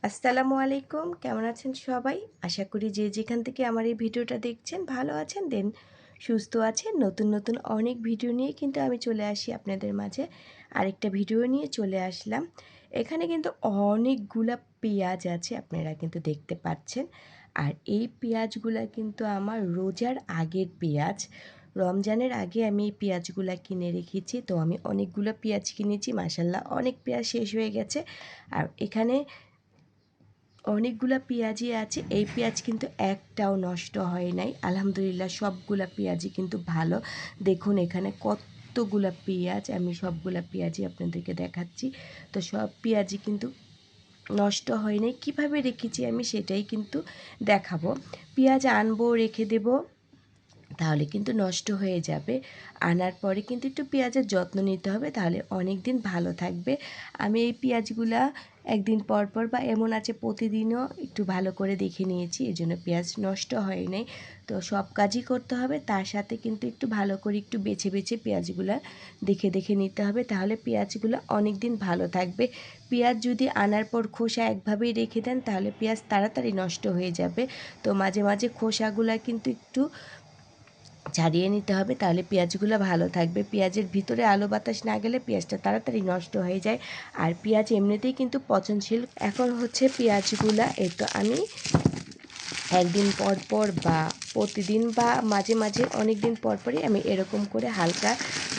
আসসালামু আলাইকুম, কেমন আছেন সবাই? আশা করি যে যেখান থেকে আমার এই ভিডিওটা দেখছেন ভালো আছেন, সুস্থ আছেন। নতুন নতুন অনেক ভিডিও নিয়ে কিন্তু আমি চলে আসি আপনাদের মাঝে। আরেকটা ভিডিও নিয়ে চলে আসলাম। এখানে কিন্তু অনেকগুলা পেঁয়াজ আছে, আপনারা কিন্তু দেখতে পাচ্ছেন। আর এই পেঁয়াজগুলা কিন্তু আমার রোজার আগের পেঁয়াজ। রমজানের আগে আমি এই পেঁয়াজগুলা কিনে রেখেছি। তো আমি অনেকগুলো পেঁয়াজ কিনেছি, মাশাআল্লাহ অনেক পেঁয়াজ শেষ হয়ে গেছে। আর এখানে অনেকগুলা পেঁয়াজই আছে। এই পেঁয়াজ কিন্তু একটাও নষ্ট হয় নাই, আলহামদুলিল্লাহ। সবগুলা পেঁয়াজই কিন্তু ভালো। দেখুন এখানে কতগুলা পেঁয়াজ, আমি সবগুলা পেঁয়াজই আপনাদেরকে দেখাচ্ছি। তো সব পেঁয়াজই কিন্তু নষ্ট হয় নাই। কীভাবে রেখেছি আমি সেটাই কিন্তু দেখাবো। পেঁয়াজ আনবো, রেখে দেব, তাহলে কিন্তু নষ্ট হয়ে যাবে। আনার পরে কিন্তু একটু পেঁয়াজের যত্ন নিতে হবে, তাহলে অনেক দিন ভালো থাকবে। আমি এই পেঁয়াজগুলা একদিন পর পর বা এমন আছে প্রতিদিনও একটু ভালো করে দেখে নিয়েছি, এই জন্য পেঁয়াজ নষ্ট হয় নাই। তো সব কাজই করতে হবে, তার সাথে কিন্তু একটু ভালো করে একটু বেছে বেছে পেঁয়াজগুলা দেখে দেখে নিতে হবে, তাহলে পেঁয়াজগুলো অনেক দিন ভালো থাকবে। পেঁয়াজ যদি আনার পর খোসা একভাবেই রেখে দেন তাহলে পেঁয়াজ তাড়াতাড়ি নষ্ট হয়ে যাবে। তো মাঝে মাঝে খোসাগুলা কিন্তু একটু ছাড়িয়ে নিতে হবে, তাহলে পেঁয়াজগুলো ভালো থাকবে। পেঁয়াজের ভিতরে আলো বাতাস না গেলে পেঁয়াজটা তাড়াতাড়ি নষ্ট হয়ে যায়। আর পেঁয়াজ এমনিতেই কিন্তু পচনশীল। এখন হচ্ছে পেঁয়াজগুলা তো আমি একদিন পর পর বা প্রতিদিন বা মাঝে মাঝে অনেক দিন পর পরই আমি এরকম করে হালকা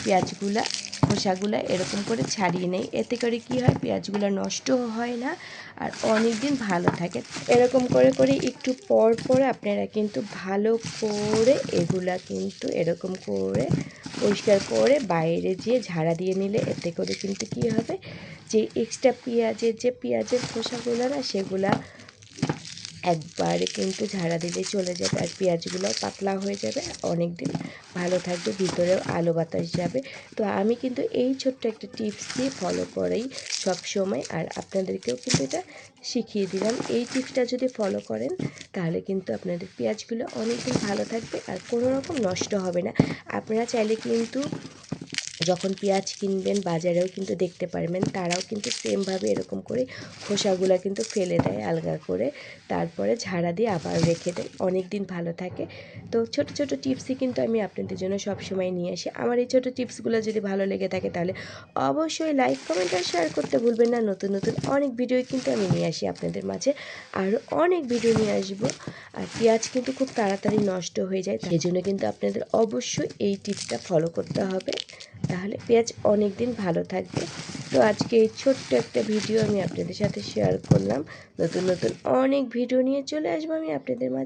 পেঁয়াজগুলা খোসাগুলো এরকম করে ছাড়িয়ে নেই। এতে করে কি হয়, পেঁয়াজগুলো নষ্টও হয় না আর অনেক দিন ভালো থাকে। এরকম করে করে একটু পর পর আপনারা কিন্তু ভালো করে এগুলা কিন্তু এরকম করে পরিষ্কার করে বাইরে যেয়ে ঝাড়া দিয়ে নিলে এতে করে কিন্তু কি হবে, যে এক্সট্রা পেঁয়াজের খোসাগুলো না, সেগুলা একবারে কিন্তু ঝাড়া দিলে চলে যাবে। আর পেঁয়াজগুলো পাতলা হয়ে যাবে, অনেক দিন ভালো থাকবে, ভিতরেও আলো বাতাস যাবে। তো আমি কিন্তু এই ছোট্ট একটা টিপস দিয়ে ফলো করেই সব সময়, আর আপনাদেরকেও কিন্তু এটা শিখিয়ে দিলাম। এই টিপসটা যদি ফলো করেন তাহলে কিন্তু আপনাদের পেঁয়াজগুলো অনেক দিন ভালো থাকবে আর কোনো রকম নষ্ট হবে না। আপনারা চাইলে কিন্তু যখন পেঁয়াজ কিনবেন বাজারেও কিন্তু দেখতে পারবেন, তারাও কিন্তু সেমভাবে এরকম করে খোসাগুলো কিন্তু ফেলে দেয় আলগা করে, তারপরে ঝাড়া দিয়ে আবার রেখে দেয়, অনেক দিন ভালো থাকে। তো ছোট ছোট টিপসই কিন্তু আমি আপনাদের জন্য সবসময় নিয়ে আসি। আমার এই ছোটো টিপসগুলো যদি ভালো লেগে থাকে তাহলে অবশ্যই লাইক, কমেন্ট আর শেয়ার করতে ভুলবেন না। নতুন নতুন অনেক ভিডিও কিন্তু আমি নিয়ে আসি আপনাদের মাঝে, আরও অনেক ভিডিও নিয়ে আসবো। আর পেঁয়াজ কিন্তু খুব তাড়াতাড়ি নষ্ট হয়ে যায়, সেই জন্য কিন্তু আপনাদের অবশ্যই এই টিপসটা ফলো করতে হবে, তাহলে পেঁয়াজ অনেক দিন ভালো থাকবে। তো আজকে এই ছোট্ট একটা ভিডিও আমি আপনাদের সাথে শেয়ার করলাম। নতুন নতুন অনেক ভিডিও নিয়ে চলে আসবো আমি আপনাদের মাঝে।